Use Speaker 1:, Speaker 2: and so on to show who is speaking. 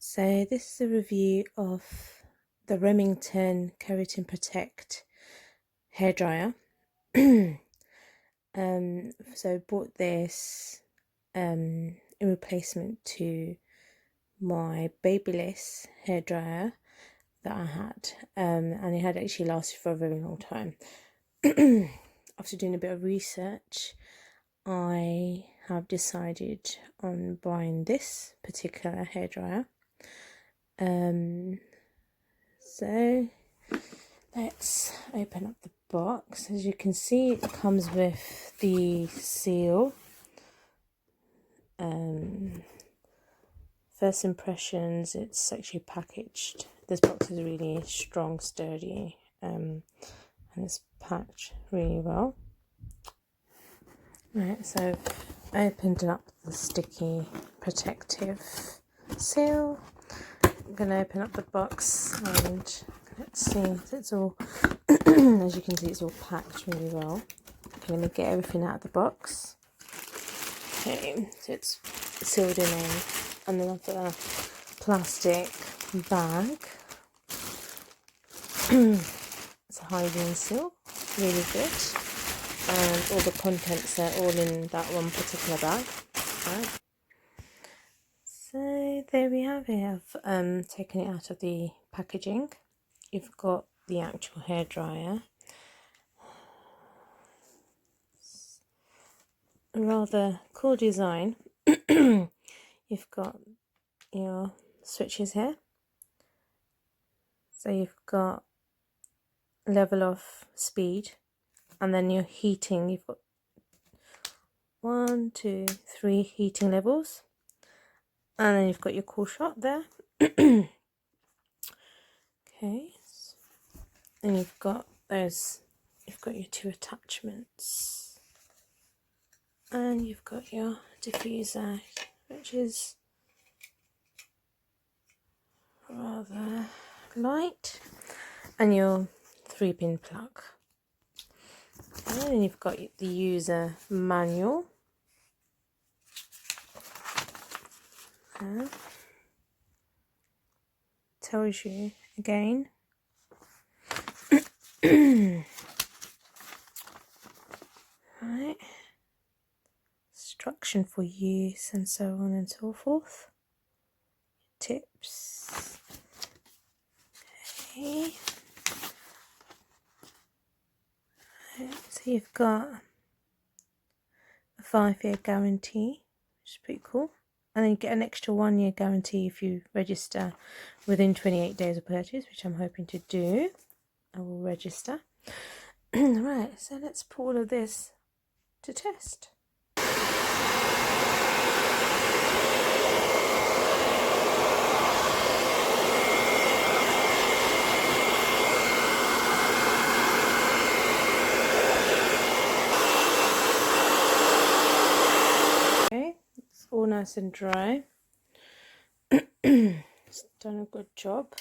Speaker 1: So this is a review of the Remington Keratin Protect hairdryer. So I bought this in replacement to my Babyliss hairdryer that I had, and it had actually lasted for a very long time. After doing a bit of research, I have decided on buying this particular hairdryer. So let's open up the box. As you can see, it comes with the seal. First impressions, it's actually packaged. This box is really strong, sturdy, and it's packed really well. Right, so I opened up the sticky protective seal. I'm going to open up the box and let's see. It's all, as you can see, it's all packed really well. Okay, let me get everything out of the box. Okay, so it's sealed in another plastic bag. It's a hygiene seal, really good. And all the contents are all in that one particular bag. Right. So there we have it. I've taken it out of the packaging. You've got the actual hairdryer. A rather cool design. You've got your switches here. So you've got level of speed, and then your heating. You've got 1, 2, 3 heating levels. And then you've got your cool shot there. Okay, and you've got your 2 attachments, and you've got your diffuser, which is rather light, and your 3-pin plug. And then you've got the user manual. Tells you again. Right. Instruction for use and so on and so forth. Tips. Okay. Right, so you've got a 5-year guarantee, which is pretty cool. And then you get an extra 1-year guarantee if you register within 28 days of purchase, which I'm hoping to do. I will register. Right, so let's put all of this to test. Okay, it's all nice and dry. It's done a good job.